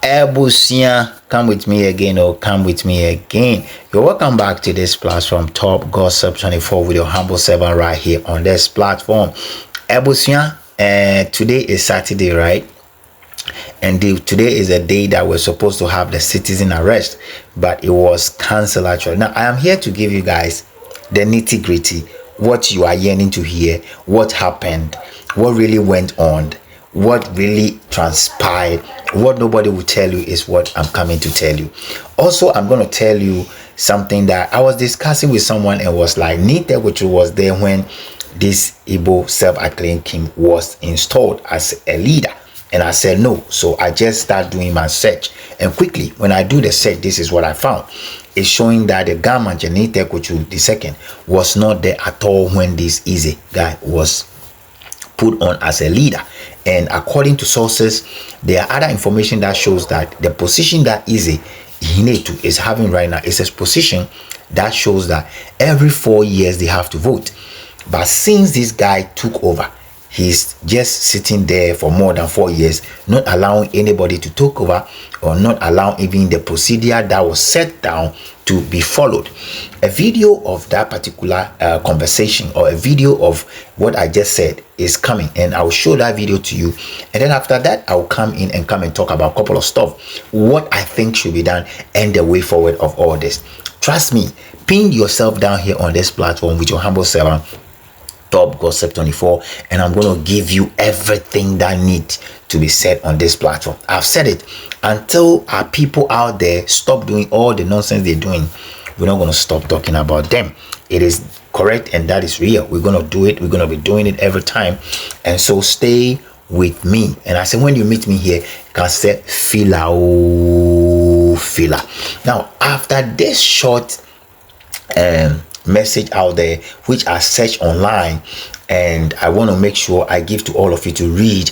Ebusia, come with me again or come with me again. You're welcome back to this platform, Top Gossip 24, with your humble servant right here on this platform. Ebusia, today is Saturday, right? And today is a day that we're supposed to have the citizen arrest, but it was cancelled actually. Now, I am here to give you guys the nitty gritty, what you are yearning to hear, what happened, what really went on, what really transpired. What nobody will tell you is what I'm coming to tell you. Also, I'm going to tell you something that I was discussing with someone and was like, Nite, which was there when this Igbo self-acclaimed king was installed as a leader. And I said no. So I just start doing my search. And quickly, when I do the search, this is what I found. It's showing that the Gama Janite Kochu II was not there at all when this Easy guy was put on as a leader. And according to sources, there are other information that shows that the position that Easy Hinetu is having right now is a position that shows that every 4 years they have to vote. But since this guy took over, he's just sitting there for more than 4 years, not allowing anybody to take over or not allowing even the procedure that was set down to be followed. A video of that particular conversation, or a video of what I just said, is coming, and I'll show that video to you. And then after that, I'll come in and talk about a couple of stuff, what I think should be done and the way forward of all this. Trust me, pin yourself down here on this platform with your humble servant, Top Gossip 24, and I'm going to give you everything that needs to be said on this platform. I've said it, until our people out there stop doing all the nonsense they're doing, we're not going to stop talking about them. It is correct, and that is real. We're going to do it. We're going to be doing it every time. And so stay with me. And I say, when you meet me here, you can say fila. Now, after this short message out there, which I searched online, and I want to make sure I give to all of you to read,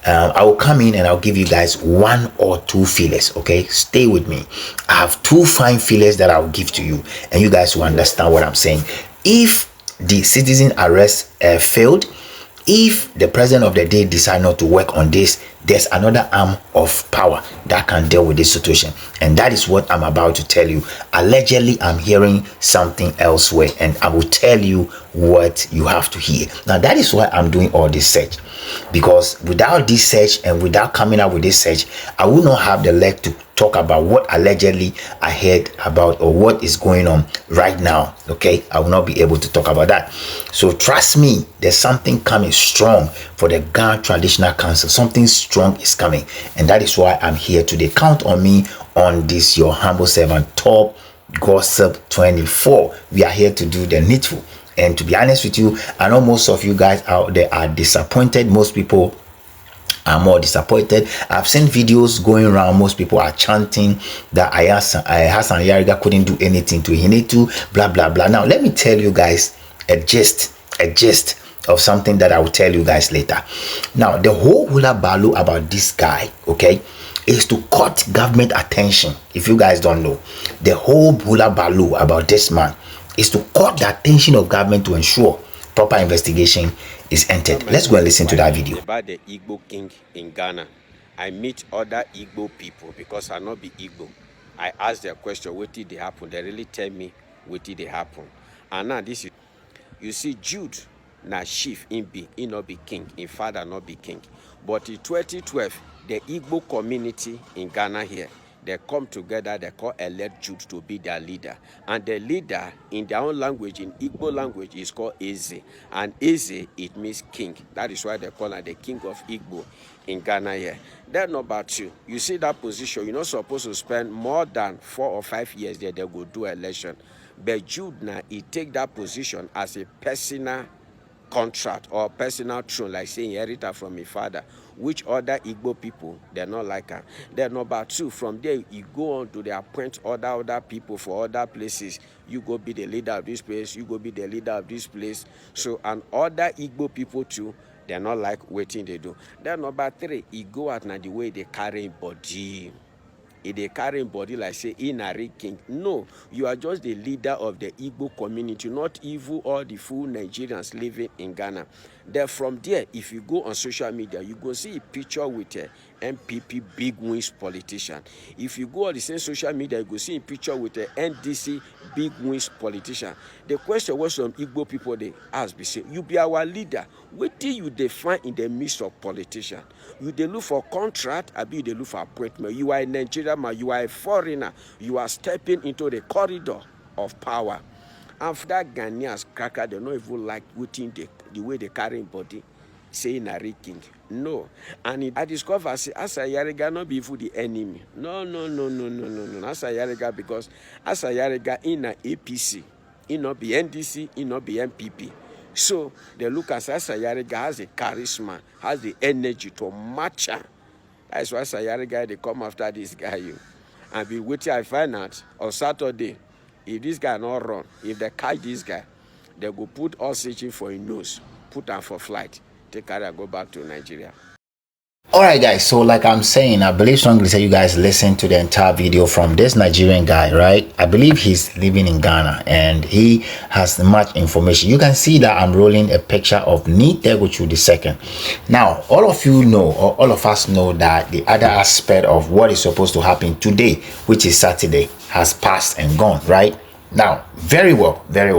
I will come in and I'll give you guys 1 or 2 feelers. Okay, stay with me. I have 2 fine feelers that I'll give to you, and you guys will understand what I'm saying. If the citizen arrest failed, if the president of the day decide not to work on this, there's another arm of power that can deal with this situation, and that is what I'm about to tell you. Allegedly, I'm hearing something elsewhere, and I will tell you what you have to hear. Now, that is why I'm doing all this search, because without this search and without coming up with this search, I will not have the leg to talk about what allegedly I heard about or what is going on right now. Okay, I will not be able to talk about that. So trust me, there's something coming strong for the Ghana Traditional Council. Something strong is coming, and that is why I'm here today. Count on me on this, your humble servant, Top Gossip 24. We are here to do the needful. And to be honest with you, I know most of you guys out there are disappointed. Most people are more disappointed. I've seen videos going around. Most people are chanting that Hassan Yariga couldn't do anything to Hinetu, blah blah blah. Now let me tell you guys a gist of something that I will tell you guys later. Now, the whole hula balu about this guy, okay, is to cut government attention. If you guys don't know, the whole hula balu about this man is to cut the attention of government to ensure proper investigation is entered. Let's go and listen to that video. About the Igbo king in Ghana, I meet other Igbo people because I not be Igbo. I ask their question, what did they happen? They really tell me what did they happen. And now this is, you see, Jude na chief in not be king, in father not be king. But in 2012, the Igbo community in Ghana here, they come together, they call elect Jude to be their leader. And the leader, in their own language, in Igbo language, is called Eze. And Eze, it means king. That is why they call her the king of Igbo in Ghana here. Then number 2, you see that position, you're not supposed to spend more than 4 or 5 years there, they go do election. But Jude now, he take that position as a personal contract or personal throne, like saying inheritor from his father, which other Igbo people, they're not like her. Then number 2, from there you go on to the appoint other people for other places. You go be the leader of this place, you go be the leader of this place. So, and other Igbo people too, they're not like waiting they do. Then number 3, he go out now the way they carry body. They carry body like say Inari king. No, you are just the leader of the Igbo community, not evil or the full Nigerians living in Ghana. Then from there, if you go on social media, you go see a picture with a MPP big wins politician. If you go on the same social media, you go see a picture with a NDC big wins politician. The question was some Igbo people they ask, say, you be our leader. What do you define in the midst of politicians? You they look for contract, or you they look for appointment. You are a Nigerian man, you are a foreigner, you are stepping into the corridor of power. And for that Ghanaians cracker, they don't even like within the way they carry body, saying Nari King. No. And I discover say Asa Yarega not be for the enemy. No. Asa Yarega, because Asa Yarega in a APC, in not be NDC, in not be MPP. So they look at Asa Yarega has the charisma, has the energy to match her. That's why Asa Yarega they come after this guy. And be waiting, I find out on Saturday. If this guy not run, if they catch this guy, they go put all searching for his nose, put him for flight, take care and go back to Nigeria. All right, guys, so like I'm saying, I believe strongly say you guys listen to the entire video from this Nigerian guy, right? I believe he's living in Ghana and he has much information. You can see that I'm rolling a picture of Ni Tegochu II. Now, all of you know, or all of us know, that the other aspect of what is supposed to happen today, which is Saturday, has passed and gone, right? Now, very well. There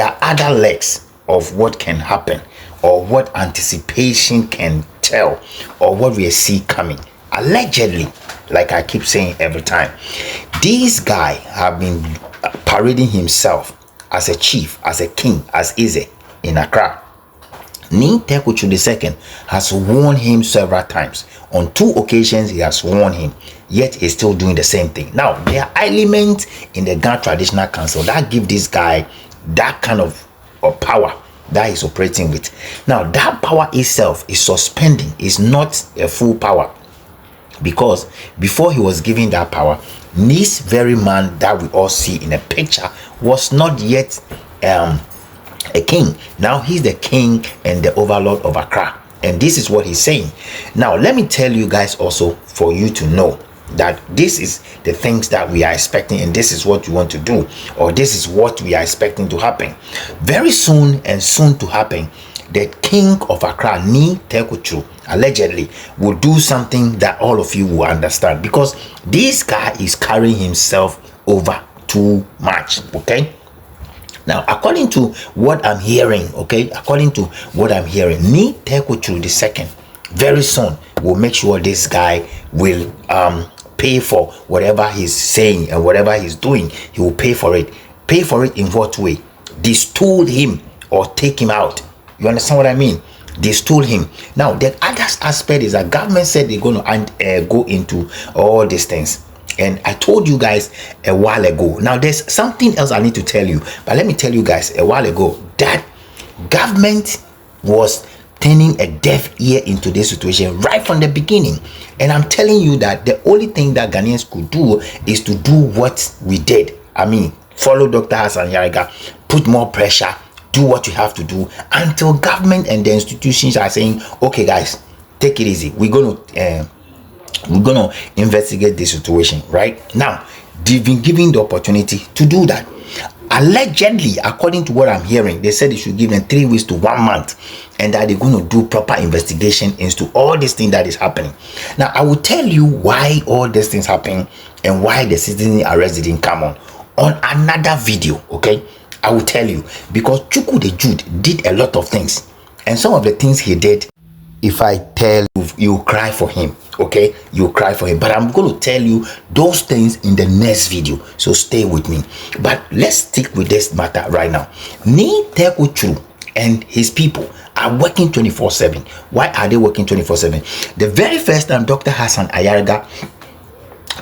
are other legs of what can happen, or what anticipation can tell, or what we see coming. Allegedly, like I keep saying every time, this guy have been parading himself as a chief, as a king, as Ize in Accra. Ni Tegochu II has warned him several times. On 2 occasions, he has warned him, yet he's still doing the same thing. Now, there are elements in the Ghana Traditional Council that give this guy that kind of power that he's operating with. Now, that power itself is suspending, is not a full power, because before he was given that power, this very man that we all see in a picture was not yet a king. Now he's the king and the overlord of Accra, and this is what he's saying. Now let me tell you guys also, for you to know that this is the things that we are expecting, and this is what we want to do, or this is what we are expecting to happen very soon, and soon to happen. The king of Accra, Ni Tegochu, allegedly will do something that all of you will understand, because this guy is carrying himself over too much. Okay, now according to what I'm hearing, Ni Tegochu II very soon will make sure this guy will pay for whatever he's saying and whatever he's doing. He will pay for it. Pay for it in what way? Destool him or take him out. You understand what I mean? Destool him. Now the other aspect is that government said they're going to go into all these things, and I told you guys a while ago. Now there's something else I need to tell you, but let me tell you guys a while ago that government was turning a deaf ear into this situation right from the beginning. And I'm telling you that the only thing that Ghanaians could do is to do what we did. I mean, follow Dr. Hassan Yarega, put more pressure, do what you have to do, until government and the institutions are saying, okay guys, take it easy, we're gonna investigate this situation. Right now they've been given the opportunity to do that. Allegedly, according to what I'm hearing, they said they should give them 3 weeks to 1 month, and that they're going to do proper investigation into all this thing that is happening. Now I will tell you why all these things happen and why the citizen arrest didn't come on another video. Okay, I will tell you, because Chuku the Jude did a lot of things, and some of the things he did, if I tell you, you cry for him. Okay, you cry for him, but I'm going to tell you those things in the next video, so stay with me. But let's stick with this matter right now. Ni Tegochu and his people are working 24/7. Why are they working 24/7? The very first time Dr. Hassan Ayarga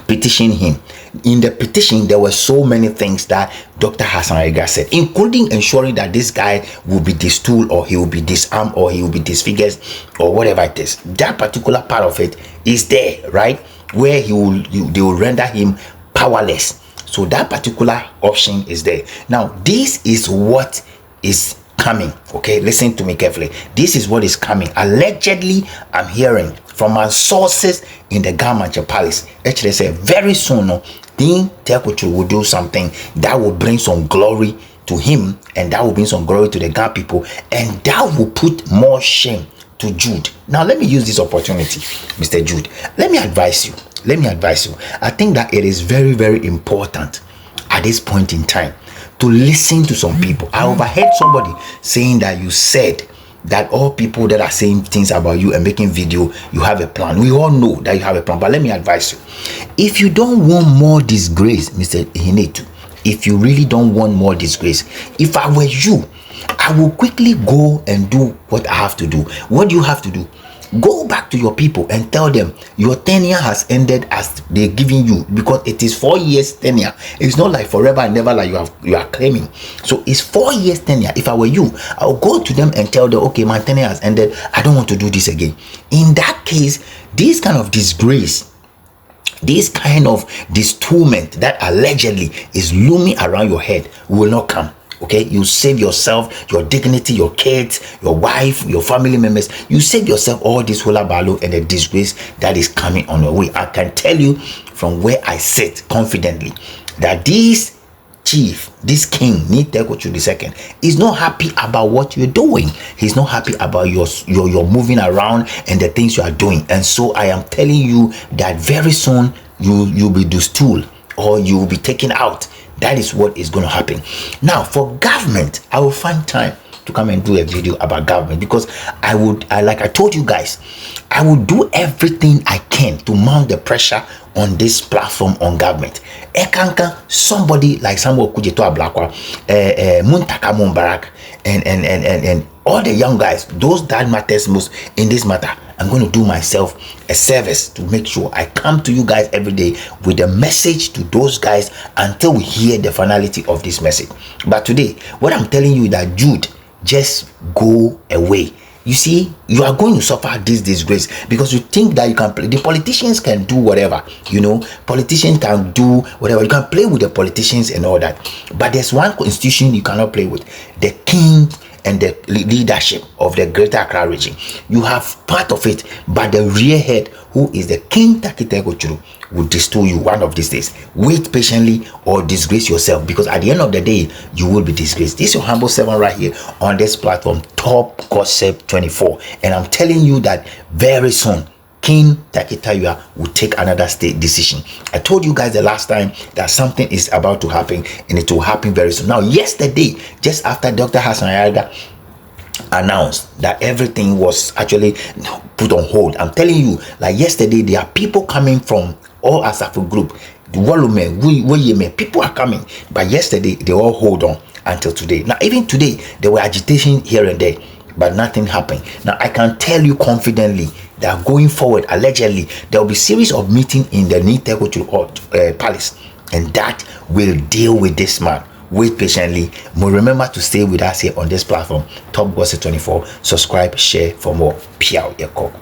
petitioned him, in the petition there were so many things that Dr. Hassan Ayarga said, including ensuring that this guy will be destooled, or he will be disarmed, or he will be disfigured, or whatever it is. That particular part of it is there, right, where they will render him powerless. So that particular option is there. Now this is what is coming. Okay, listen to me carefully. This is what is coming. Allegedly, I'm hearing from my sources in the Gamancha Palace, actually say very soon Ni Tegochu will do something that will bring some glory to him, and that will bring some glory to the Ghana people, and that will put more shame to Jude. Now let me use this opportunity, Mr. Jude. Let me advise you. I think that it is very, very important at this point in time to listen to some people. I overheard somebody saying that you said that all people that are saying things about you and making video, you have a plan. We all know that you have a plan, but let me advise you. If you don't want more disgrace, Mr. Hinetu, if you really don't want more disgrace, if I were you, I will quickly go and do what I have to do. What do you have to do? Go back to your people and tell them your tenure has ended as they're giving you, because it is 4 years tenure. It's not like forever and never like you are claiming. So it's 4 years tenure. If I were you, I'll go to them and tell them, okay, my tenure has ended. I don't want to do this again. In that case, this kind of disgrace, this kind of DISTOOLEMENT that allegedly is looming around your head will not come. Okay, you save yourself, your dignity, your kids, your wife, your family members. You save yourself all this hullabaloo and the disgrace that is coming on your way. I can tell you from where I sit confidently that this chief, this king, Niteko II, is not happy about what you're doing. He's not happy about your moving around and the things you are doing. And so I am telling you that very soon you'll be DISTOOL, or you will be taken out. That is what is going to happen. Now, for government, I will find time to come and do a video about government, because like I told you guys, I will do everything I can to mount the pressure on this platform on government. Ekanka, somebody like Samuel Kujeto Ablakwa, Muntaka Mumbarak, and all the young guys, those that matters most in this matter. I'm going to do myself a service to make sure I come to you guys every day with a message to those guys until we hear the finality of this message. But today, what I'm telling you is that Jude, just go away. You see, you are going to suffer this disgrace because you think that you can play. The politicians can do whatever, you know. Politicians can do whatever. You can play with the politicians and all that. But there's one institution you cannot play with: the king and the leadership of the Greater Accra region. You have part of it, but the real head, who is the King Takitego Churu, will DISTOOL you one of these days. Wait patiently or disgrace yourself, because at the end of the day, you will be disgraced. This is your humble servant right here on this platform, Top Gossip 24. And I'm telling you that very soon, King Takitayua will take another state decision. I told you guys the last time that something is about to happen, and it will happen very soon. Now, yesterday, just after Dr. Hassan Ayaga announced that everything was actually put on hold, I'm telling you, like yesterday, there are people coming from all Asafu group, the Walume, Wuyeme, people are coming. But yesterday, they all hold on until today. Now, even today, there were agitation here and there, but nothing happened. Now, I can tell you confidently that going forward, allegedly, there will be series of meetings in the Niteko Palace, and that will deal with this man. Wait patiently. But remember to stay with us here on this platform, Top Gossip 24. Subscribe, share for more. Piao Yeko.